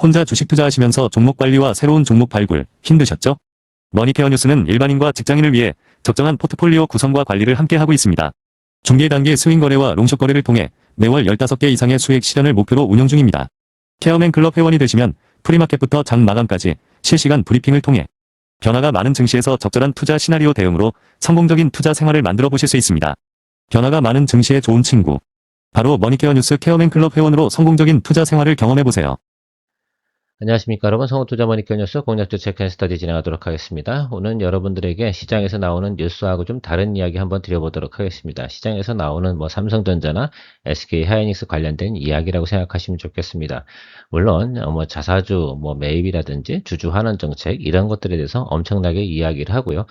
혼자 주식 투자하시면서 종목 관리와 새로운 종목 발굴 힘드셨죠? 머니케어 뉴스는 일반인과 직장인을 위해 적정한 포트폴리오 구성과 관리를 함께 하고 있습니다. 중개 단계 스윙 거래와 롱숏 거래를 통해 매월 15개 이상의 수익 실현을 목표로 운영 중입니다. 케어맨 클럽 회원이 되시면 프리마켓부터 장 마감까지 실시간 브리핑을 통해 변화가 많은 증시에서 적절한 투자 시나리오 대응으로 성공적인 투자 생활을 만들어 보실 수 있습니다. 변화가 많은 증시의 좋은 친구. 바로 머니케어 뉴스 케어맨 클럽 회원으로 성공적인 투자 생활을 경험해 보세요. 안녕하십니까 여러분, 성우투자 머니케어 뉴스 공략주 체크앤스터디 진행하도록 하겠습니다. 오늘 여러분들에게 시장에서 나오는 뉴스하고 좀 다른 이야기 한번 드려보도록 하겠습니다. 시장에서 나오는 삼성전자나 SK 하이닉스 관련된 이야기라고 생각하시면 좋겠습니다. 물론 자사주 매입이라든지 주주 환원 정책 이런 것들에 대해서 엄청나게 이야기를 하고요.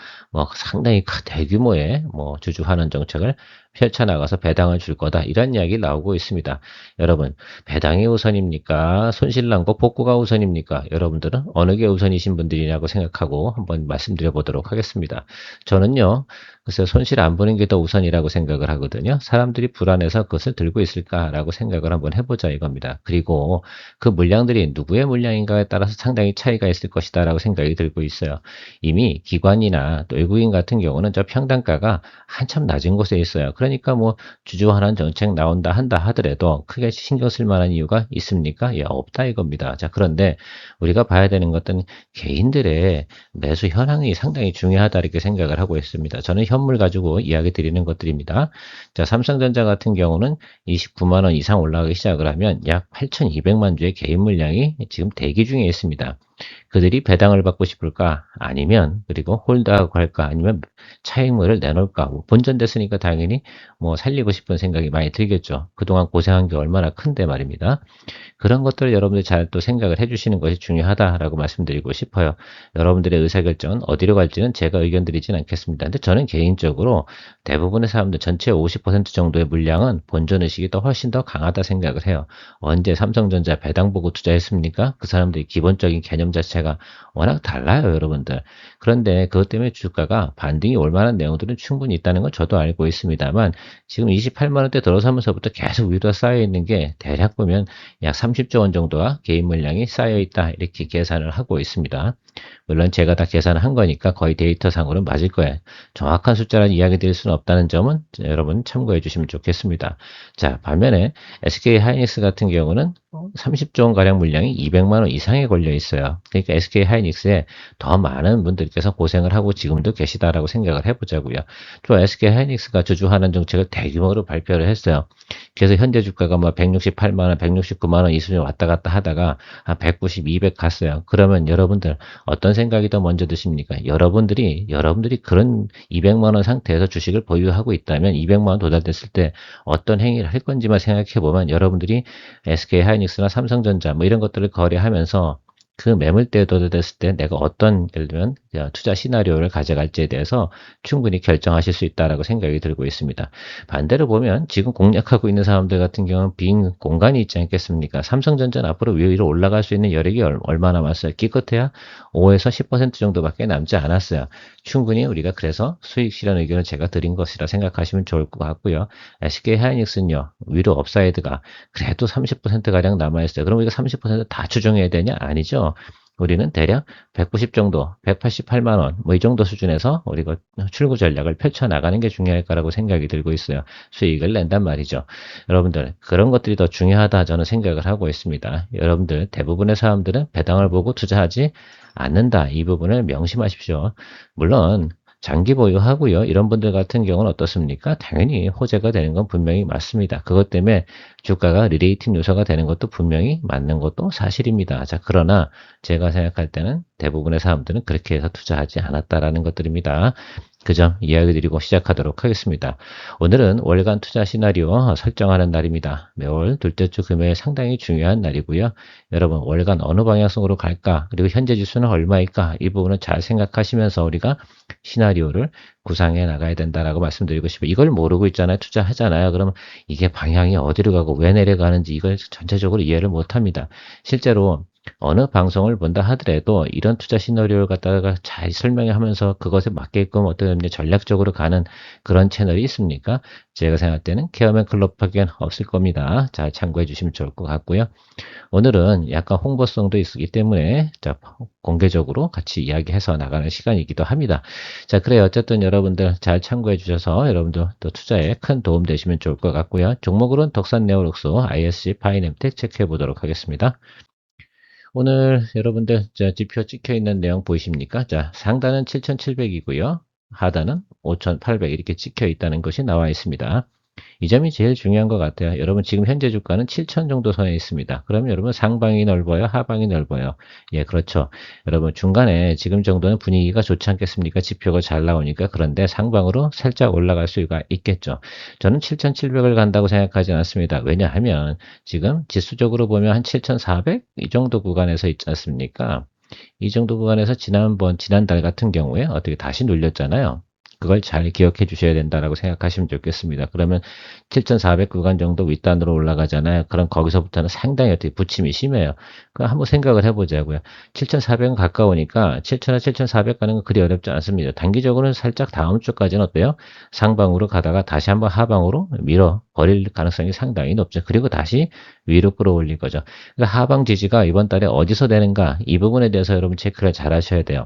상당히 대규모의 주주 환원 정책을 펼쳐나가서 배당을 줄 거다 이런 이야기 나오고 있습니다. 여러분, 배당이 우선입니까? 손실난고 복구가 우선입니까? 여러분들은 어느 게 우선이신 분들이냐고 생각하고 한번 말씀드려 보도록 하겠습니다. 저는요, 글쎄 손실 안 보는 게 더 우선이라고 생각을 하거든요. 사람들이 불안해서 그것을 들고 있을까라고 생각을 한번 해보자 이겁니다. 그리고 그 물량들이 누구의 물량인가에 따라서 상당히 차이가 있을 것이다 라고 생각이 들고 있어요. 이미 기관이나 또 외국인 같은 경우는 저 평단가가 한참 낮은 곳에 있어요. 그러니까 주주 환원 정책 나온다 한다 하더라도 크게 신경 쓸 만한 이유가 있습니까? 예, 없다 이겁니다. 자, 그런데 우리가 봐야 되는 것은 개인들의 매수 현황이 상당히 중요하다 이렇게 생각을 하고 있습니다. 저는 현물 가지고 이야기 드리는 것들입니다. 자, 삼성전자 같은 경우는 29만 원 이상 올라가기 시작을 하면 약 8,200만 주의 개인 물량이 지금 대기 중에 있습니다. 그들이 배당을 받고 싶을까? 아니면 그리고 홀드하고 할까? 아니면 차익물을 내놓을까? 본전됐으니까 당연히 살리고 싶은 생각이 많이 들겠죠. 그동안 고생한 게 얼마나 큰데 말입니다. 그런 것들을 여러분들이 잘 또 생각을 해주시는 것이 중요하다라고 말씀드리고 싶어요. 여러분들의 의사결정은 어디로 갈지는 제가 의견 드리진 않겠습니다. 근데 저는 개인적으로 대부분의 사람들 전체 50% 정도의 물량은 본전의식이 더 훨씬 더 강하다 생각을 해요. 언제 삼성전자 배당 보고 투자했습니까? 그 사람들이 기본적인 개념 자체가 워낙 달라요, 여러분들. 그런데 그것 때문에 주가가 반등이 올 만한 내용들은 충분히 있다는 건 저도 알고 있습니다만 지금 28만원대 들어서면서부터 계속 위로 쌓여있는 게 대략 보면 약 30조 원 정도가 개인 물량이 쌓여있다 이렇게 계산을 하고 있습니다. 물론 제가 다 계산을 한 거니까 거의 데이터상으로는 맞을 거예요. 정확한 숫자를 이야기 드릴 수는 없다는 점은 여러분 참고해 주시면 좋겠습니다. 자, 반면에 SK 하이닉스 같은 경우는 30조 원가량 물량이 200만 원 이상에 걸려 있어요. 그러니까 SK 하이닉스에 더 많은 분들께서 고생을 하고 지금도 계시다라고 생각을 해보자고요. 또 SK 하이닉스가 주주환원 정책을 대규모로 발표를 했어요. 그래서 현재 주가가 168만 원, 169만 원 이 수준 왔다 갔다 하다가 한 190, 200 갔어요. 그러면 여러분들 어떤 생각이 더 먼저 드십니까? 여러분들이 그런 200만 원 상태에서 주식을 보유하고 있다면 200만 원 도달됐을 때 어떤 행위를 할 건지만 생각해 보면 여러분들이 SK 하이닉스나 삼성전자 이런 것들을 거래하면서 그 매물대에 도달됐을 때 내가 어떤 예를 들면 투자 시나리오를 가져갈지에 대해서 충분히 결정하실 수 있다라고 생각이 들고 있습니다. 반대로 보면 지금 공략하고 있는 사람들 같은 경우는 빈 공간이 있지 않겠습니까? 삼성전자는 앞으로 위로 올라갈 수 있는 여력이 얼마나 많았어요? 기껏해야 5에서 10% 정도밖에 남지 않았어요. 충분히 우리가 그래서 수익 실현 의견을 제가 드린 것이라 생각하시면 좋을 것 같고요. SK 하이닉스는요, 위로 업사이드가 그래도 30%가량 남아있어요. 그럼 우리가 30%다 추정해야 되냐? 아니죠. 우리는 대략 190 정도, 188만 원, 이 정도 수준에서 우리가 출구 전략을 펼쳐나가는 게 중요할 거라고 생각이 들고 있어요. 수익을 낸단 말이죠. 여러분들, 그런 것들이 더 중요하다 저는 생각을 하고 있습니다. 여러분들, 대부분의 사람들은 배당을 보고 투자하지 않는다. 이 부분을 명심하십시오. 물론, 장기 보유하고요. 이런 분들 같은 경우는 어떻습니까? 당연히 호재가 되는 건 분명히 맞습니다. 그것 때문에 주가가 리레이팅 요소가 되는 것도 분명히 맞는 것도 사실입니다. 자, 그러나 제가 생각할 때는 대부분의 사람들은 그렇게 해서 투자하지 않았다라는 것들입니다. 그 점 이야기 드리고 시작하도록 하겠습니다. 오늘은 월간 투자 시나리오 설정하는 날입니다. 매월 둘째 주 금요일 상당히 중요한 날이고요. 여러분 월간 어느 방향성으로 갈까? 그리고 현재 지수는 얼마일까? 이 부분을 잘 생각하시면서 우리가 시나리오를 구상해 나가야 된다라고 말씀드리고 싶어요. 이걸 모르고 있잖아요. 투자하잖아요. 그러면 이게 방향이 어디로 가고 왜 내려가는지 이걸 전체적으로 이해를 못합니다. 실제로 어느 방송을 본다 하더라도 이런 투자 시나리오를 갖다가 잘 설명하면서 그것에 맞게끔 어떤 전략적으로 가는 그런 채널이 있습니까? 제가 생각할 때는 케어맨 클럽밖에 없을 겁니다. 잘 참고해 주시면 좋을 것 같고요. 오늘은 약간 홍보성도 있기 때문에 자, 공개적으로 같이 이야기해서 나가는 시간이기도 합니다. 자, 그래 어쨌든 여러분들 잘 참고해 주셔서 여러분들 또 투자에 큰 도움 되시면 좋을 것 같고요. 종목으로는 덕산 네오록소, ISC, 파이nem텍 체크해 보도록 하겠습니다. 오늘 여러분들 지표 찍혀 있는 내용 보이십니까? 자, 상단은 7,700이고요. 하단은 5,800 이렇게 찍혀 있다는 것이 나와 있습니다. 이 점이 제일 중요한 것 같아요. 여러분 지금 현재 주가는 7천 정도 선에 있습니다. 그러면 여러분 상방이 넓어요? 하방이 넓어요? 예, 그렇죠. 여러분 중간에 지금 정도는 분위기가 좋지 않겠습니까? 지표가 잘 나오니까. 그런데 상방으로 살짝 올라갈 수가 있겠죠. 저는 7,700을 간다고 생각하지 않습니다. 왜냐하면 지금 지수적으로 보면 한 7,400? 이 정도 구간에서 있지 않습니까? 이 정도 구간에서 지난달 같은 경우에 어떻게 다시 눌렸잖아요. 그걸 잘 기억해 주셔야 된다라고 생각하시면 좋겠습니다. 그러면 7,400 구간 정도 윗단으로 올라가잖아요. 그럼 거기서부터는 상당히 어떻게 부침이 심해요. 그럼 한번 생각을 해보자고요. 7,400은 가까우니까 7,000에 7,400 가는 건 그리 어렵지 않습니다. 단기적으로는 살짝 다음 주까지는 어때요? 상방으로 가다가 다시 한번 하방으로 밀어 버릴 가능성이 상당히 높죠. 그리고 다시 위로 끌어올릴 거죠. 그러니까 하방 지지가 이번 달에 어디서 되는가 이 부분에 대해서 여러분 체크를 잘 하셔야 돼요.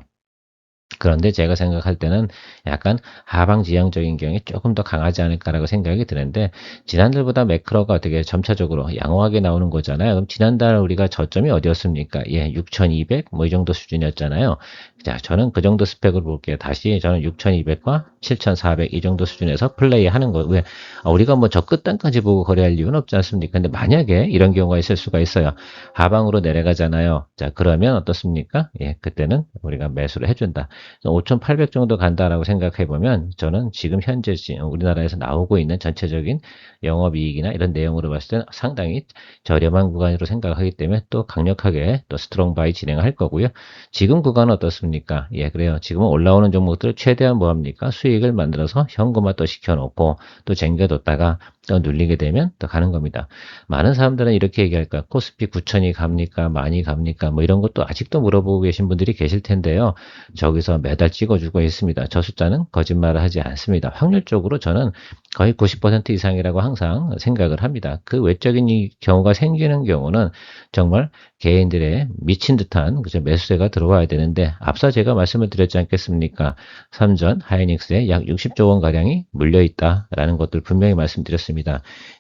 그런데 제가 생각할 때는 약간 하방 지향적인 경향이 조금 더 강하지 않을까라고 생각이 드는데 지난달보다 매크로가 어떻게 점차적으로 양호하게 나오는 거잖아요. 그럼 지난달 우리가 저점이 어디였습니까? 예, 6,200 뭐 이 정도 수준이었잖아요. 자, 저는 그 정도 스펙을 볼게요. 다시 저는 6,200과 7,400 이 정도 수준에서 플레이하는 거. 왜? 우리가 뭐 저 끝단까지 보고 거래할 이유는 없지 않습니까? 근데 만약에 이런 경우가 있을 수가 있어요. 하방으로 내려가잖아요. 자, 그러면 어떻습니까? 예, 그때는 우리가 매수를 해준다. 5,800 정도 간다라고 생각해 보면 저는 지금 현재 우리나라에서 나오고 있는 전체적인 영업이익이나 이런 내용으로 봤을 때는 상당히 저렴한 구간으로 생각하기 때문에 또 강력하게 또 스트롱 바이 진행할 거고요. 지금 구간은 어떻습니까? 예, 그래요. 지금은 올라오는 종목들을 최대한 뭐합니까? 수익을 만들어서 현금화 또 시켜놓고 또 쟁겨뒀다가 또 눌리게 되면 또 가는 겁니다. 많은 사람들은 이렇게 얘기할 거야. 코스피 9천이 갑니까? 많이 갑니까? 뭐 이런 것도 아직도 물어보고 계신 분들이 계실 텐데요. 저기서 매달 찍어주고 있습니다. 저 숫자는 거짓말을 하지 않습니다. 확률적으로 저는 거의 90% 이상이라고 항상 생각을 합니다. 그 외적인 이 경우가 생기는 경우는 정말 개인들의 미친 듯한 그죠? 매수세가 들어와야 되는데 앞서 제가 말씀을 드렸지 않겠습니까? 삼전 하이닉스에 약 60조 원 가량이 물려 있다라는 것들 분명히 말씀드렸습니다.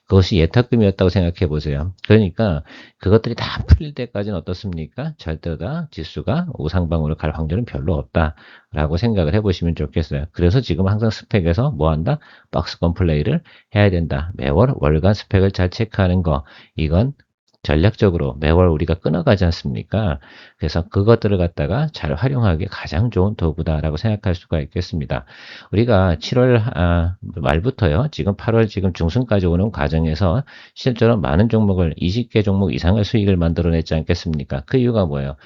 그것이 예탁금이었다고 생각해 보세요. 그러니까 그것들이 다 풀릴 때까지는 어떻습니까? 절대 다 지수가 우상방으로 갈 확률은 별로 없다라고 생각을 해보시면 좋겠어요. 그래서 지금 항상 스펙에서 뭐 한다? 박스권 플레이를 해야 된다. 매월 월간 스펙을 잘 체크하는 거 이건 전략적으로 매월 우리가 끊어가지 않습니까? 그래서 그것들을 갖다가 잘 활용하기 가장 좋은 도구다라고 생각할 수가 있겠습니다. 우리가 7월 말부터요. 지금 8월 지금 중순까지 오는 과정에서 실제로 많은 종목을 20개 종목 이상의 수익을 만들어냈지 않겠습니까? 그 이유가 뭐예요?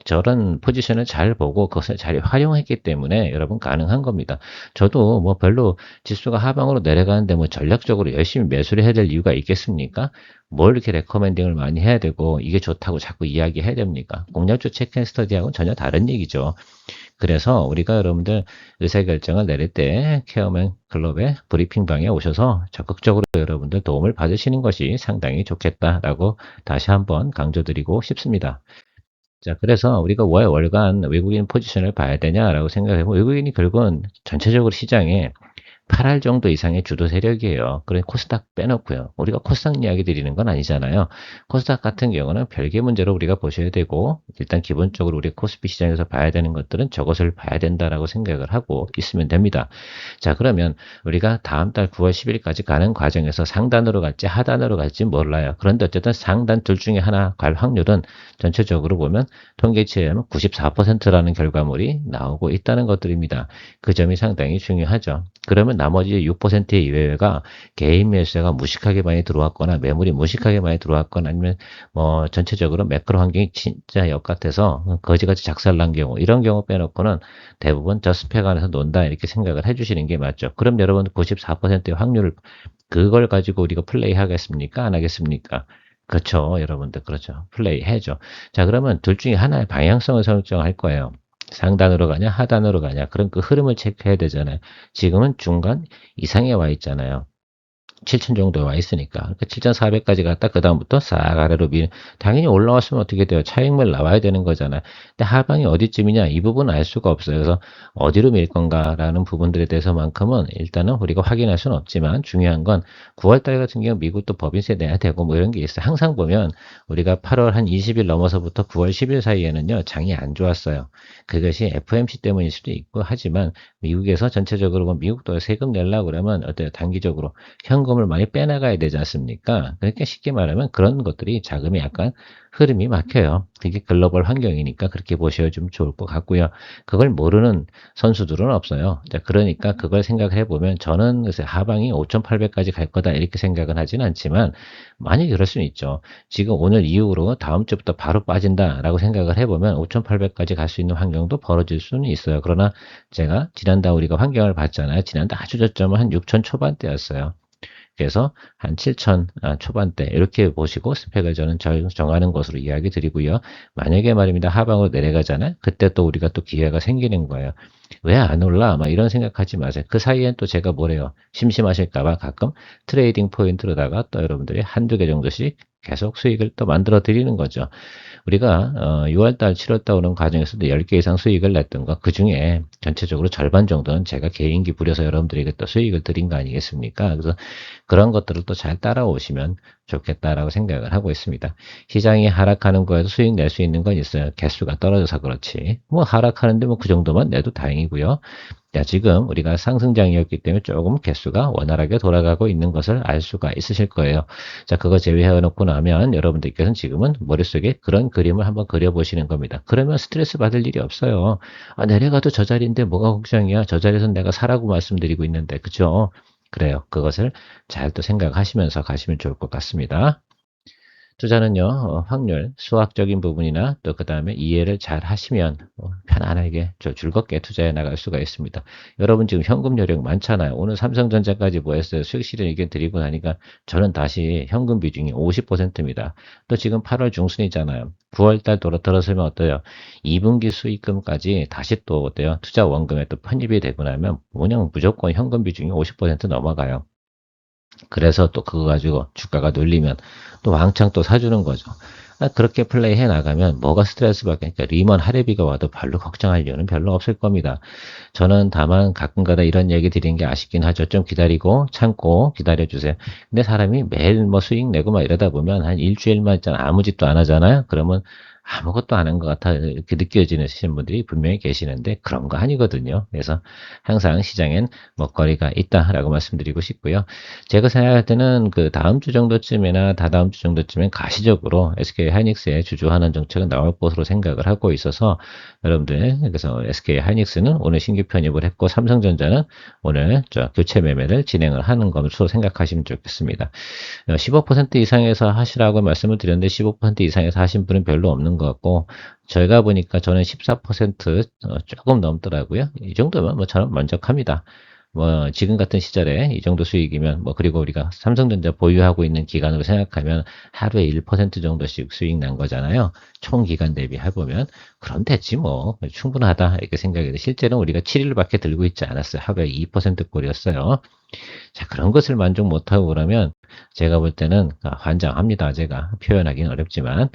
저런 포지션을 잘 보고 그것을 잘 활용했기 때문에 여러분 가능한 겁니다. 저도 뭐 별로 지수가 하방으로 내려가는데 뭐 전략적으로 열심히 매수를 해야 될 이유가 있겠습니까? 뭘 이렇게 레커멘딩을 많이 해야 되고 이게 좋다고 자꾸 이야기해야 됩니까? 공략주 체크앤스터디하고는 전혀 다른 얘기죠. 그래서 우리가 여러분들 의사결정을 내릴 때 케어맨 클럽의 브리핑방에 오셔서 적극적으로 여러분들 도움을 받으시는 것이 상당히 좋겠다라고 다시 한번 강조드리고 싶습니다. 자, 그래서 우리가 왜 월간 외국인 포지션을 봐야 되냐라고 생각해보면 외국인이 결국은 전체적으로 시장에 8할 정도 이상의 주도 세력이에요. 그래 코스닥 빼놓고요. 우리가 코스닥 이야기 드리는 건 아니잖아요. 코스닥 같은 경우는 별개 문제로 우리가 보셔야 되고 일단 기본적으로 우리 코스피 시장에서 봐야 되는 것들은 저것을 봐야 된다라고 생각을 하고 있으면 됩니다. 자, 그러면 우리가 다음 달 9월 10일까지 가는 과정에서 상단으로 갈지 하단으로 갈지 몰라요. 그런데 어쨌든 상단 둘 중에 하나 갈 확률은 전체적으로 보면 통계치에 의하면 94%라는 결과물이 나오고 있다는 것들입니다. 그 점이 상당히 중요하죠. 그러면 나머지 6%의 이외가 개인 매수세가 무식하게 많이 들어왔거나 매물이 무식하게 많이 들어왔거나 아니면 뭐 전체적으로 매크로 환경이 진짜 역같아서 거지같이 작살난 경우 이런 경우 빼놓고는 대부분 저 스펙 안에서 논다 이렇게 생각을 해주시는 게 맞죠. 그럼 여러분 94%의 확률을 그걸 가지고 우리가 플레이 하겠습니까? 안 하겠습니까? 그렇죠. 여러분들. 그렇죠. 플레이 해죠. 자, 그러면 둘 중에 하나의 방향성을 설정할 거예요. 상단으로 가냐, 하단으로 가냐. 그런 그 흐름을 체크해야 되잖아요. 지금은 중간 이상에 와 있잖아요. 7천 정도에 와 있으니까. 그러니까 7,400까지 갔다 그다음부터 싹 아래로 당연히 올라왔으면 어떻게 돼요? 차익물 나와야 되는 거잖아요. 근데 하방이 어디쯤이냐? 이 부분은 알 수가 없어요. 그래서 어디로 밀 건가라는 부분들에 대해서만큼은 일단은 우리가 확인할 수는 없지만 중요한 건 9월 달 같은 경우 미국도 법인세 내야 되고 뭐 이런 게 있어요. 항상 보면 우리가 8월 한 20일 넘어서부터 9월 10일 사이에는요, 장이 안 좋았어요. 그것이 FOMC 때문일 수도 있고 하지만 미국에서 전체적으로 보면 미국도 세금 내려고 그러면 어때요? 단기적으로 현금을 많이 빼나가야 되지 않습니까? 그러니까 쉽게 말하면 그런 것들이 자금이 약간 흐름이 막혀요. 그게 글로벌 환경이니까 그렇게 보셔야 좀 좋을 것 같고요. 그걸 모르는 선수들은 없어요. 자, 그러니까 그걸 생각해 보면 저는 글쎄 하방이 5,800까지 갈 거다 이렇게 생각은 하진 않지만 만약에 그럴 수는 있죠. 지금 오늘 이후로 다음 주부터 바로 빠진다라고 생각을 해보면 5,800까지 갈 수 있는 환경도 벌어질 수는 있어요. 그러나 제가 지난달 우리가 환경을 봤잖아요. 지난달 아주 저점은 한 6천 초반대였어요. 그래서 한 7천 초반대 이렇게 보시고 스펙을 저는 정하는 것으로 이야기 드리고요. 만약에 말입니다. 하방으로 내려가잖아요. 그때 또 우리가 또 기회가 생기는 거예요. 왜 안 올라? 막 이런 생각하지 마세요. 그 사이엔 또 제가 뭐래요? 심심하실까봐 가끔 트레이딩 포인트로다가 또 여러분들이 한두 개 정도씩 계속 수익을 또 만들어 드리는 거죠. 우리가 6월달, 7월달 오는 과정에서도 10개 이상 수익을 냈던 거, 그 중에 전체적으로 절반 정도는 제가 개인기 부려서 여러분들에게 또 수익을 드린 거 아니겠습니까? 그래서 그런 것들을 또 잘 따라오시면 좋겠다라고 생각을 하고 있습니다. 시장이 하락하는 거에도 수익 낼 수 있는 건 있어요. 개수가 떨어져서 그렇지. 뭐 하락하는데 뭐 그 정도만 내도 다행이고요. 자, 지금 우리가 상승장이었기 때문에 조금 개수가 원활하게 돌아가고 있는 것을 알 수가 있으실 거예요. 자, 그거 제외해 놓고 나면 여러분들께서는 지금은 머릿속에 그런 그림을 한번 그려보시는 겁니다. 그러면 스트레스 받을 일이 없어요. 아, 내려가도 저 자리인데 뭐가 걱정이야? 저 자리에서 내가 사라고 말씀드리고 있는데, 그죠? 그래요. 그것을 잘 또 생각하시면서 가시면 좋을 것 같습니다. 투자는요, 확률, 수학적인 부분이나 또 그 다음에 이해를 잘 하시면 편안하게 즐겁게 투자해 나갈 수가 있습니다. 여러분 지금 현금 여력 많잖아요. 오늘 삼성전자까지 뭐 했어요? 수익 실현 의견 드리고 나니까 저는 다시 현금 비중이 50%입니다. 또 지금 8월 중순이잖아요. 9월달 들어서면 어때요? 2분기 수익금까지 다시 또 어때요? 투자 원금에 또 편입이 되고 나면 그냥 무조건 현금 비중이 50% 넘어가요. 그래서 또 그거 가지고 주가가 눌리면 또 왕창 또 사주는 거죠. 그렇게 플레이 해 나가면 뭐가 스트레스 받겠니까 리먼 하레비가 와도 별로 걱정할 이유는 별로 없을 겁니다. 저는 다만 가끔가다 이런 얘기 드리는 게 아쉽긴 하죠. 좀 기다리고 참고 기다려주세요. 근데 사람이 매일 뭐 수익 내고 막 이러다 보면 한 일주일만 있잖아 아무 짓도 안 하잖아요. 그러면 아무것도 안 한 것 같아 이렇게 느껴지는 분들이 분명히 계시는데 그런 거 아니거든요. 그래서 항상 시장엔 먹거리가 있다라고 말씀드리고 싶고요. 제가 생각할 때는 그 다음 주 정도쯤이나 다다음 주 정도쯤엔 가시적으로 SK 하이닉스의 주주환원 정책은 나올 것으로 생각을 하고 있어서 여러분들 그래서 SK 하이닉스는 오늘 신규 편입을 했고 삼성전자는 오늘 교체 매매를 진행을 하는 것으로 생각하시면 좋겠습니다. 15% 이상에서 하시라고 말씀을 드렸는데 15% 이상에서 하신 분은 별로 없는 것 같고 저희가 보니까 저는 14% 조금 넘더라고요. 이 정도면 뭐 저는 만족합니다. 뭐 지금 같은 시절에 이 정도 수익이면 뭐 그리고 우리가 삼성전자 보유하고 있는 기간으로 생각하면 하루에 1% 정도씩 수익 난 거잖아요. 총 기간 대비해 보면 그럼 됐지 뭐 충분하다 이렇게 생각이 돼요. 실제로는 우리가 7일밖에 들고 있지 않았어요. 하루에 2% 꼴이었어요. 자, 그런 것을 만족 못하고 그러면 제가 볼 때는 환장합니다. 제가 표현하기는 어렵지만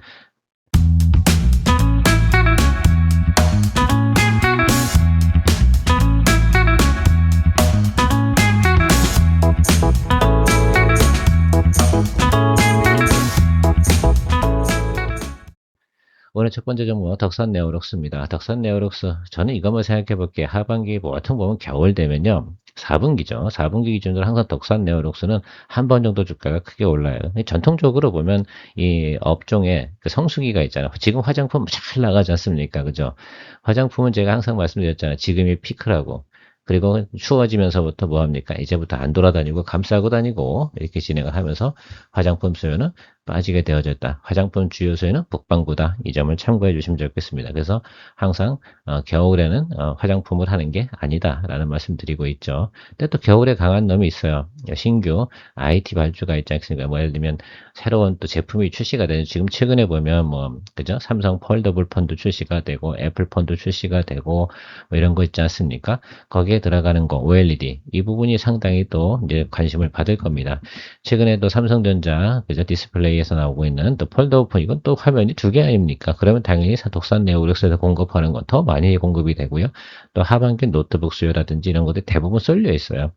오늘 첫 번째 종목 덕산 네오록스입니다. 덕산 네오록스 저는 이것만 생각해 볼게요. 하반기 보통 보면 겨울 되면요. 4분기죠. 4분기 기준으로 항상 덕산 네오록스는 한 번 정도 주가가 크게 올라요. 전통적으로 보면 이 업종에 그 성수기가 있잖아요. 지금 화장품 잘 나가지 않습니까? 그죠? 화장품은 제가 항상 말씀드렸잖아요. 지금이 피크라고. 그리고 추워지면서부터 뭐 합니까? 이제부터 안 돌아다니고 감싸고 다니고 이렇게 진행을 하면서 화장품 수요는 빠지게 되어져 있다. 화장품 주요 수요는 북반구다. 이 점을 참고해 주시면 좋겠습니다. 그래서 항상 겨울에는 화장품을 하는 게 아니다라는 말씀 드리고 있죠. 근데 또 겨울에 강한 놈이 있어요. 신규 IT 발주가 있지 않습니까? 뭐 예를 들면 새로운 또 제품이 출시가 되는 지금 최근에 보면 뭐 그죠? 삼성 폴더블 폰도 출시가 되고 애플 폰도 출시가 되고 뭐 이런 거 있지 않습니까? 거기에 들어가는 거 OLED 이 부분이 상당히 또 이제 관심을 받을 겁니다. 최근에도 삼성전자 그죠? 디스플레이에서 나오고 있는 또 폴더블 폰 이건 또 화면이 두 개 아닙니까? 그러면 당연히 독산 네오릭스에서 공급하는 건 더 많이 공급이 되고요. 또 하반기 노트북 수요라든지 이런 것들이 대부분 쏠려 있어요.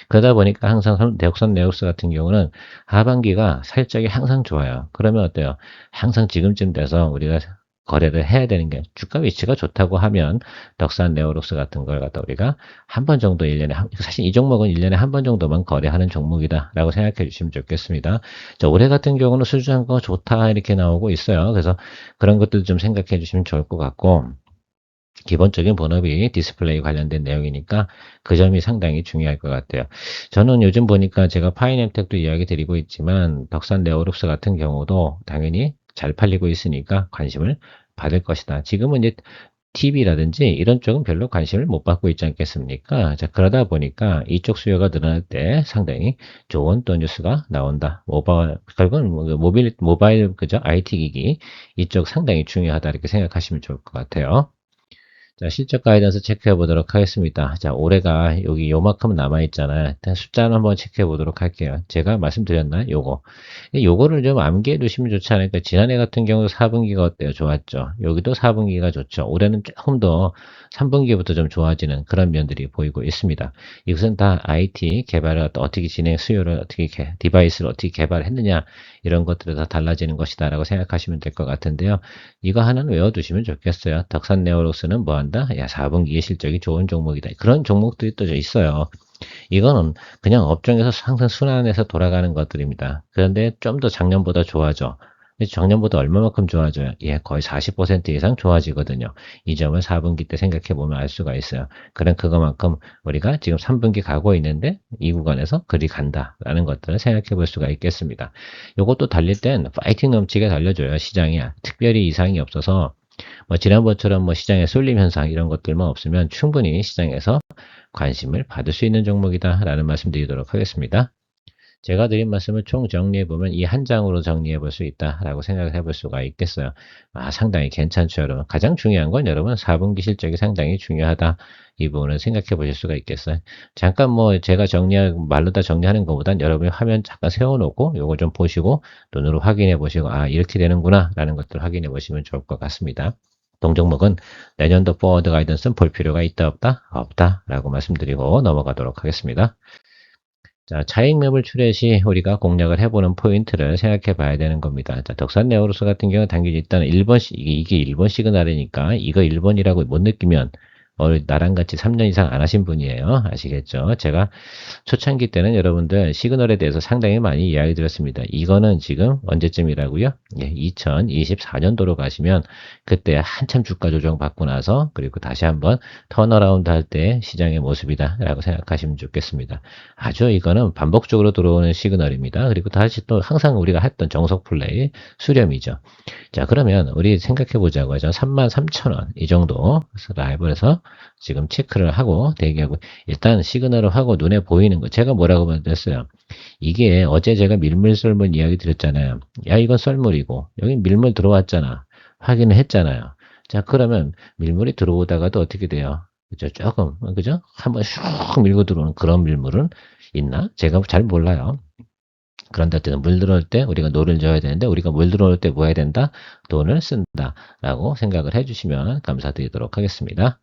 그러다 보니까 항상 독산 네오릭스 같은 경우는 하반기가 살짝이 항상 좋아요. 그러면 어때요? 항상 지금쯤 돼서 우리가 거래를 해야 되는 게 주가 위치가 좋다고 하면 덕산 네오록스 같은 걸 갖다 우리가 한 번 정도 1년에 사실 이 종목은 1년에 한 번 정도만 거래하는 종목이다 라고 생각해 주시면 좋겠습니다. 자, 올해 같은 경우는 수주한 거 좋다 이렇게 나오고 있어요. 그래서 그런 것들 좀 생각해 주시면 좋을 것 같고 기본적인 본업이 디스플레이 관련된 내용이니까 그 점이 상당히 중요할 것 같아요. 저는 요즘 보니까 제가 파이낸텍도 이야기 드리고 있지만 덕산 네오룩스 같은 경우도 당연히 잘 팔리고 있으니까 관심을 받을 것이다. 지금은 이제 TV라든지 이런 쪽은 별로 관심을 못 받고 있지 않겠습니까? 자, 그러다 보니까 이쪽 수요가 늘어날 때 상당히 좋은 또 뉴스가 나온다. 결국은 모바일, 그죠? IT 기기 이쪽 상당히 중요하다 이렇게 생각하시면 좋을 것 같아요. 자, 실적 가이던스 체크해 보도록 하겠습니다. 자, 올해가 여기 요만큼 남아있잖아요. 일단 숫자는 한번 체크해 보도록 할게요. 제가 말씀드렸나요? 요거를 좀 암기해 두시면 좋지 않을까. 지난해 같은 경우 4분기가 어때요? 좋았죠. 여기도 4분기가 좋죠. 올해는 조금 더 3분기부터 좀 좋아지는 그런 면들이 보이고 있습니다. 이것은 다 IT 개발을 어떻게 수요를 어떻게, 디바이스를 어떻게 개발했느냐, 이런 것들이 다 달라지는 것이다 라고 생각하시면 될 것 같은데요. 이거 하나는 외워두시면 좋겠어요. 덕산 네오록스는 뭐 한다? 야, 4분기에 실적이 좋은 종목이다. 그런 종목들이 또 있어요. 이거는 그냥 업종에서 항상 순환해서 돌아가는 것들입니다. 그런데 좀 더 작년보다 좋아져. 근데 작년보다 얼마만큼 좋아져요? 예, 거의 40% 이상 좋아지거든요. 이 점을 4분기 때 생각해 보면 알 수가 있어요. 그럼 그거만큼 우리가 지금 3분기 가고 있는데 이 구간에서 그리 간다라는 것들을 생각해 볼 수가 있겠습니다. 이것도 달릴 땐 파이팅 넘치게 달려줘요. 시장이 특별히 이상이 없어서 뭐 지난번처럼 뭐 시장의 쏠림 현상 이런 것들만 없으면 충분히 시장에서 관심을 받을 수 있는 종목이다 라는 말씀 드리도록 하겠습니다. 제가 드린 말씀을 총 정리해 보면 이 한 장으로 정리해 볼 수 있다라고 생각을 해볼 수가 있겠어요. 상당히 괜찮죠, 여러분. 가장 중요한 건 여러분 4분기 실적이 상당히 중요하다. 이 부분을 생각해 보실 수가 있겠어요. 잠깐 뭐 제가 말로 다 정리하는 것보단 여러분이 화면 잠깐 세워놓고 요거 좀 보시고 눈으로 확인해 보시고 이렇게 되는구나 라는 것들 확인해 보시면 좋을 것 같습니다. 동종목은 내년도 포워드 가이던스는 볼 필요가 있다 없다? 없다 라고 말씀드리고 넘어가도록 하겠습니다. 자, 차익 매물 출회 시 우리가 공략을 해보는 포인트를 생각해 봐야 되는 겁니다. 자, 덕산 네오로스 같은 경우는 당연히 일단 1번, 이게 1번 시그널이니까 이거 1번이라고 못 느끼면 나랑 같이 3년 이상 안 하신 분이에요. 아시겠죠? 제가 초창기 때는 여러분들 시그널에 대해서 상당히 많이 이야기 드렸습니다. 이거는 지금 언제쯤이라고요? 예, 2024년도로 가시면 그때 한참 주가 조정 받고 나서 그리고 다시 한번 턴어라운드 할 때 시장의 모습이다 라고 생각하시면 좋겠습니다. 아주 이거는 반복적으로 들어오는 시그널입니다. 그리고 다시 또 항상 우리가 했던 정석 플레이 수렴이죠. 자, 그러면 우리 생각해 보자고요. 33,000원 이 정도 라이브에서 지금 체크를 하고 대기하고 일단 시그널을 하고 눈에 보이는 거 제가 뭐라고 말했어요. 이게 어제 제가 밀물 썰물 이야기 드렸잖아요. 야, 이건 썰물이고 여기 밀물 들어왔잖아. 확인을 했잖아요. 자, 그러면 밀물이 들어오다가도 어떻게 돼요? 그죠? 조금 그죠? 한번 슉 밀고 들어오는 그런 밀물은 있나? 제가 잘 몰라요. 그런데 어쨌든 물 들어올 때 우리가 노를 져야 되는데 우리가 물 들어올 때 뭐 해야 된다? 돈을 쓴다 라고 생각을 해주시면 감사드리도록 하겠습니다.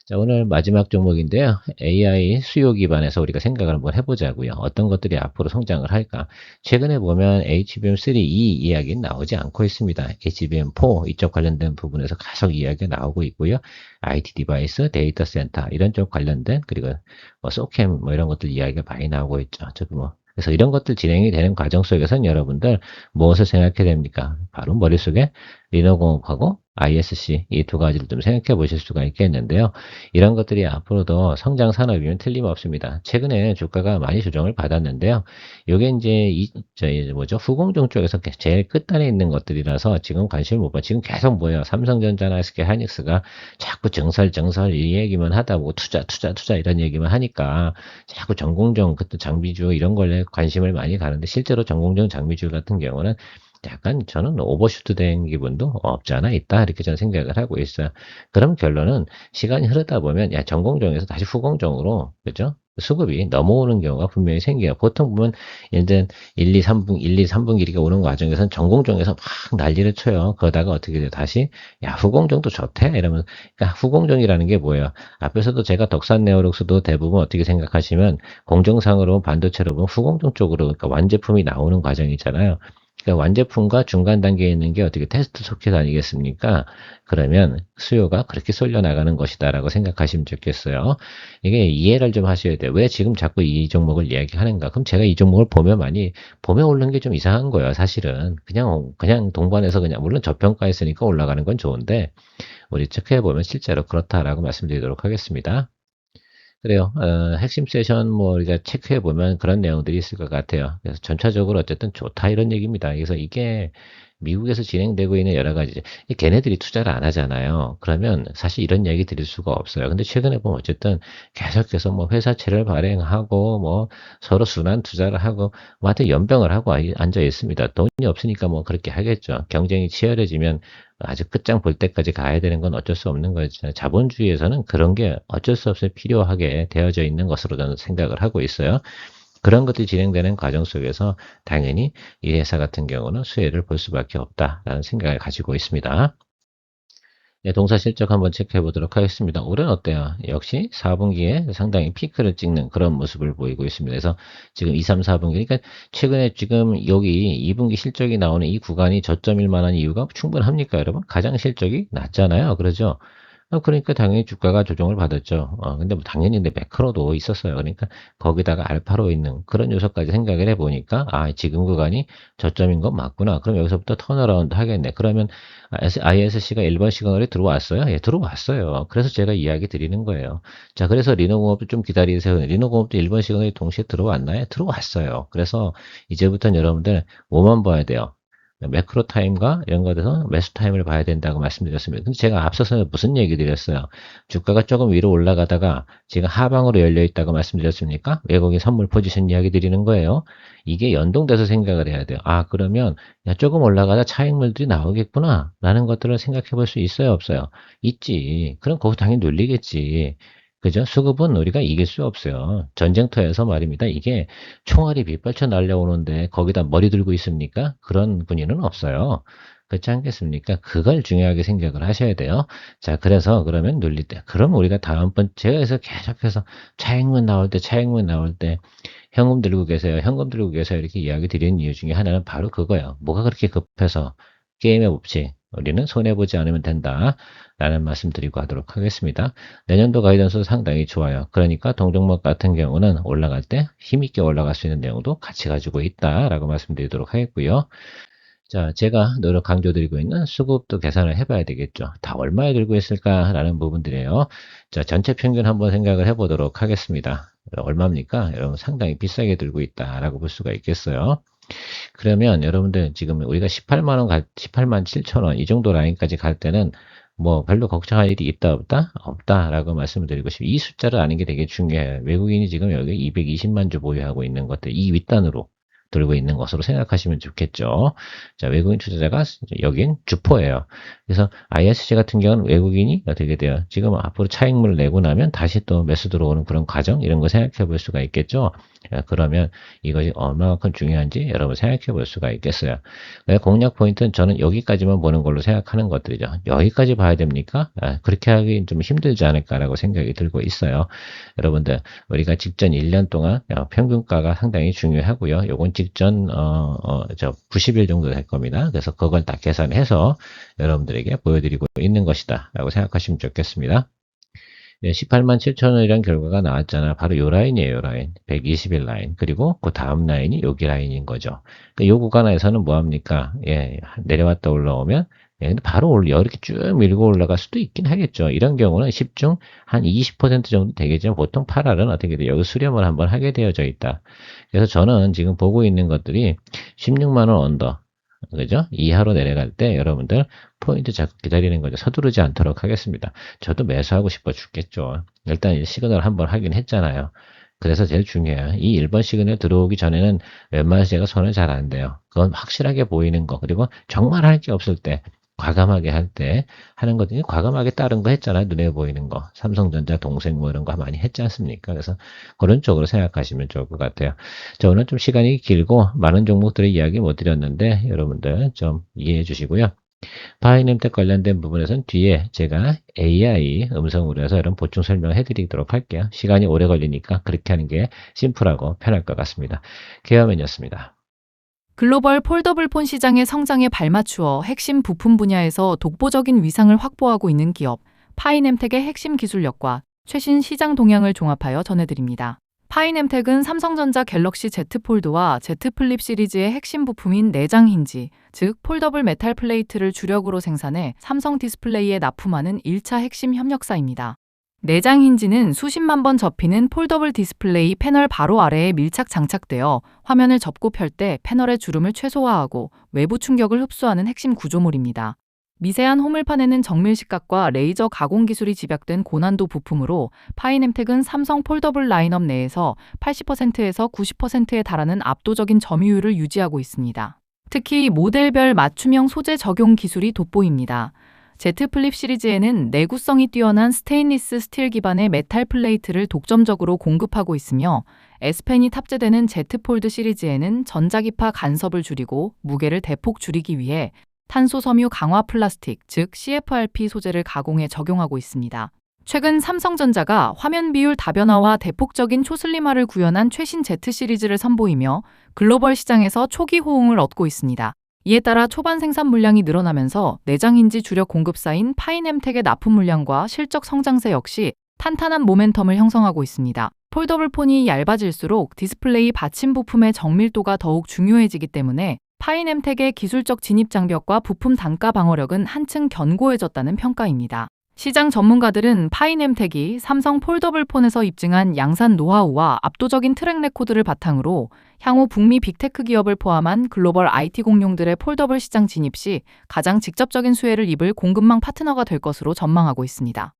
자, 오늘 마지막 종목인데요. AI 수요 기반에서 우리가 생각을 한번 해보자고요. 어떤 것들이 앞으로 성장을 할까? 최근에 보면 HBM3E 이야기는 나오지 않고 있습니다. HBM4 이쪽 관련된 부분에서 계속 이야기가 나오고 있고요. IT 디바이스, 데이터 센터 이런 쪽 관련된 그리고 뭐 소캠 뭐 이런 것들 이야기가 많이 나오고 있죠. 그래서 이런 것들 진행이 되는 과정 속에서는 여러분들 무엇을 생각해야 됩니까? 바로 머릿속에 리너공업하고 ISC 이 두 가지를 좀 생각해 보실 수가 있겠는데요. 이런 것들이 앞으로도 성장 산업이면 틀림없습니다. 최근에 주가가 많이 조정을 받았는데요. 요게 이제 저희 뭐죠? 후공정 쪽에서 제일 끝단에 있는 것들이라서 지금 관심을 못 봐. 지금 계속 뭐예요? 삼성전자나 SK 하이닉스가 자꾸 정설 이 얘기만 하다 보고 투자 이런 얘기만 하니까 자꾸 전공정 그때 장비주 이런 걸에 관심을 많이 가는데 실제로 전공정 장비주 같은 경우는 약간 저는 오버슈트 된 기분도 없지 않아 있다. 이렇게 저는 생각을 하고 있어요. 그럼 결론은 시간이 흐르다 보면 야, 전공정에서 다시 후공정으로 그죠? 수급이 넘어오는 경우가 분명히 생겨요. 보통 보면 이제 1, 2, 3분기가 오는 과정에서는 전공정에서 막 난리를 쳐요. 그러다가 어떻게 돼요? 다시 야, 후공정도 좋대? 이러면 그러니까 후공정이라는 게 뭐예요? 앞에서도 제가 덕산 네오룩스도 대부분 어떻게 생각하시면 공정상으로 반도체로 보면 후공정 쪽으로 그러니까 완제품이 나오는 과정이잖아요. 그러니까 완제품과 중간 단계에 있는 게 어떻게 테스트 소켓 아니겠습니까? 그러면 수요가 그렇게 쏠려 나가는 것이다라고 생각하시면 좋겠어요. 이게 이해를 좀 하셔야 돼요. 왜 지금 자꾸 이 종목을 이야기하는가? 그럼 제가 이 종목을 보면 많이 보면 오르는 게 좀 이상한 거예요. 사실은 그냥 동반해서 그냥 물론 저평가했으니까 올라가는 건 좋은데 우리 체크해 보면 실제로 그렇다라고 말씀드리도록 하겠습니다. 그래요. 핵심 세션 뭐 우리가 체크해 보면 그런 내용들이 있을 것 같아요. 그래서 전체적으로 어쨌든 좋다 이런 얘기입니다. 그래서 이게 미국에서 진행되고 있는 여러 가지 걔네들이 투자를 안 하잖아요. 그러면 사실 이런 얘기 드릴 수가 없어요. 근데 최근에 보면 어쨌든 계속해서 뭐 회사채를 발행하고 뭐 서로 순환 투자를 하고 뭐 하여튼 연병을 하고 앉아 있습니다. 돈이 없으니까 뭐 그렇게 하겠죠. 경쟁이 치열해지면 아주 끝장 볼 때까지 가야 되는 건 어쩔 수 없는 거죠. 자본주의에서는 그런 게 어쩔 수 없이 필요하게 되어져 있는 것으로 저는 생각을 하고 있어요. 그런 것들이 진행되는 과정 속에서 당연히 이 회사 같은 경우는 수혜를 볼 수밖에 없다라는 생각을 가지고 있습니다. 네, 동사 실적 한번 체크해 보도록 하겠습니다. 올해는 어때요? 역시 4분기에 상당히 피크를 찍는 그런 모습을 보이고 있습니다. 그래서 지금 2, 3, 4분기, 그러니까 최근에 지금 여기 2분기 실적이 나오는 이 구간이 저점일 만한 이유가 충분합니까, 여러분? 가장 실적이 낮잖아요. 그러죠? 그러니까 당연히 주가가 조정을 받았죠. 근데 뭐 당연히 근데 매크로도 있었어요. 그러니까 거기다가 알파로 있는 그런 요소까지 생각을 해보니까 지금 구간이 저점인 건 맞구나. 그럼 여기서부터 턴어라운드 하겠네. 그러면 ISC가 1번 시그널에 들어왔어요? 예, 들어왔어요. 그래서 제가 이야기 드리는 거예요. 자, 그래서 리노공업도 좀 기다리세요. 리노공업도 1번 시그널이 동시에 들어왔나요? 들어왔어요. 그래서 이제부터는 여러분들 뭐만 봐야 돼요? 매크로 타임과 이런 것에서 매수 타임을 봐야 된다고 말씀드렸습니다. 근데 제가 앞서서 무슨 얘기 드렸어요? 주가가 조금 위로 올라가다가 지금 하방으로 열려 있다고 말씀드렸습니까? 외국인 선물 포지션 이야기 드리는 거예요. 이게 연동돼서 생각을 해야 돼요. 그러면 야, 조금 올라가다 차익물들이 나오겠구나 라는 것들을 생각해 볼 수 있어요, 없어요? 있지. 그럼 거기서 당연히 눌리겠지. 그죠? 수급은 우리가 이길 수 없어요. 전쟁터에서 말입니다. 이게 총알이 빗발쳐 날려오는데 거기다 머리 들고 있습니까? 그런 분위는 없어요. 그렇지 않겠습니까? 그걸 중요하게 생각을 하셔야 돼요. 자, 그래서 그러면 눌릴 때, 그럼 우리가 다음번, 제가 해서 계속해서 차익문 나올 때, 현금 들고 계세요. 현금 들고 계세요. 이렇게 이야기 드리는 이유 중에 하나는 바로 그거예요. 뭐가 그렇게 급해서 게임의 법칙. 우리는 손해보지 않으면 된다. 라는 말씀 드리고 하도록 하겠습니다. 내년도 가이던스 상당히 좋아요. 그러니까 동종목 같은 경우는 올라갈 때 힘있게 올라갈 수 있는 내용도 같이 가지고 있다라고 말씀드리도록 하겠고요. 자, 제가 늘 강조드리고 있는 수급도 계산을 해봐야 되겠죠. 다 얼마에 들고 있을까라는 부분들이에요. 자, 전체 평균 한번 생각을 해보도록 하겠습니다. 얼마입니까? 여러분 상당히 비싸게 들고 있다라고 볼 수가 있겠어요. 그러면 여러분들 지금 우리가 18만 7천 원 이 정도 라인까지 갈 때는 뭐 별로 걱정할 일이 있다 없다? 없다라고 말씀을 드리고 싶어요. 이 숫자를 아는 게 되게 중요해요. 외국인이 지금 여기 220만 주 보유하고 있는 것들 이 윗단으로 들고 있는 것으로 생각하시면 좋겠죠. 자, 외국인 투자자가 여긴 주포예요. 그래서 ISC 같은 경우는 외국인이 어떻게 돼요? 지금 앞으로 차익물을 내고 나면 다시 또 매수 들어오는 그런 과정 이런 거 생각해 볼 수가 있겠죠. 그러면 이것이 얼마만큼 중요한지 여러분 생각해 볼 수가 있겠어요. 공략 포인트는 저는 여기까지만 보는 걸로 생각하는 것들이죠. 여기까지 봐야 됩니까? 그렇게 하기 좀 힘들지 않을까라고 생각이 들고 있어요. 여러분들 우리가 직전 1년 동안 평균가가 상당히 중요하고요. 요건 직전 90일 정도 될 겁니다. 그래서 그걸 다 계산해서 여러분들에게 보여드리고 있는 것이다 라고 생각하시면 좋겠습니다. 18만 7천 원이라는 결과가 나왔잖아. 바로 요 라인이에요, 요 라인. 120일 라인. 그리고 그 다음 라인이 여기 라인인 거죠. 요 구간에서는 뭐 합니까? 예, 내려왔다 올라오면 예, 근데 바로 이렇게 쭉 밀고 올라갈 수도 있긴 하겠죠. 이런 경우는 10중 한 20% 정도 되겠지만 보통 8알은 어떻게 돼요? 여기 수렴을 한번 하게 되어져 있다. 그래서 저는 지금 보고 있는 것들이 16만 원 언더, 그죠? 이하로 내려갈 때 여러분들 포인트 잡고 기다리는 거죠. 서두르지 않도록 하겠습니다. 저도 매수하고 싶어 죽겠죠. 일단 이 시그널 한번 하긴 했잖아요. 그래서 제일 중요해요. 이 1번 시그널 들어오기 전에는 웬만해서 제가 손을 잘 안 대요. 그건 확실하게 보이는 거. 그리고 정말 할 게 없을 때, 과감하게 할 때 하는 거든요. 과감하게 다른 거 했잖아요. 눈에 보이는 거. 삼성전자, 동생 뭐 이런 거 많이 했지 않습니까? 그래서 그런 쪽으로 생각하시면 좋을 것 같아요. 자, 오늘 좀 시간이 길고 많은 종목들의 이야기 못 드렸는데 여러분들 좀 이해해 주시고요. 바이nem텍 관련된 부분에서는 뒤에 제가 AI 음성으로 해서 이런 보충 설명해 드리도록 할게요. 시간이 오래 걸리니까 그렇게 하는 게 심플하고 편할 것 같습니다. 케어맨이었습니다. 글로벌 폴더블폰 시장의 성장에 발맞추어 핵심 부품 분야에서 독보적인 위상을 확보하고 있는 기업 파이넴텍의 핵심 기술력과 최신 시장 동향을 종합하여 전해드립니다. 파이넴텍은 삼성전자 갤럭시 Z 폴드와 Z 플립 시리즈의 핵심 부품인 내장 힌지, 즉 폴더블 메탈 플레이트를 주력으로 생산해 삼성 디스플레이에 납품하는 1차 핵심 협력사입니다. 내장 힌지는 수십만 번 접히는 폴더블 디스플레이 패널 바로 아래에 밀착 장착되어 화면을 접고 펼 때 패널의 주름을 최소화하고 외부 충격을 흡수하는 핵심 구조물입니다. 미세한 호물판에는 정밀 시각과 레이저 가공 기술이 집약된 고난도 부품으로 파이넴텍은 삼성 폴더블 라인업 내에서 80%에서 90%에 달하는 압도적인 점유율을 유지하고 있습니다. 특히 모델별 맞춤형 소재 적용 기술이 돋보입니다. Z 플립 시리즈에는 내구성이 뛰어난 스테인리스 스틸 기반의 메탈 플레이트를 독점적으로 공급하고 있으며 S펜이 탑재되는 Z 폴드 시리즈에는 전자기파 간섭을 줄이고 무게를 대폭 줄이기 위해 탄소 섬유 강화 플라스틱, 즉 CFRP 소재를 가공해 적용하고 있습니다. 최근 삼성전자가 화면 비율 다변화와 대폭적인 초슬림화를 구현한 최신 Z 시리즈를 선보이며 글로벌 시장에서 초기 호응을 얻고 있습니다. 이에 따라 초반 생산 물량이 늘어나면서 내장 힌지 주력 공급사인 파이넴텍의 납품 물량과 실적 성장세 역시 탄탄한 모멘텀을 형성하고 있습니다. 폴더블 폰이 얇아질수록 디스플레이 받침 부품의 정밀도가 더욱 중요해지기 때문에 파이넴텍의 기술적 진입 장벽과 부품 단가 방어력은 한층 견고해졌다는 평가입니다. 시장 전문가들은 파이넴텍이 삼성 폴더블 폰에서 입증한 양산 노하우와 압도적인 트랙 레코드를 바탕으로 향후 북미 빅테크 기업을 포함한 글로벌 IT 공룡들의 폴더블 시장 진입 시 가장 직접적인 수혜를 입을 공급망 파트너가 될 것으로 전망하고 있습니다.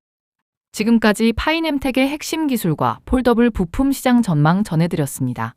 지금까지 파이넴텍의 핵심 기술과 폴더블 부품 시장 전망 전해드렸습니다.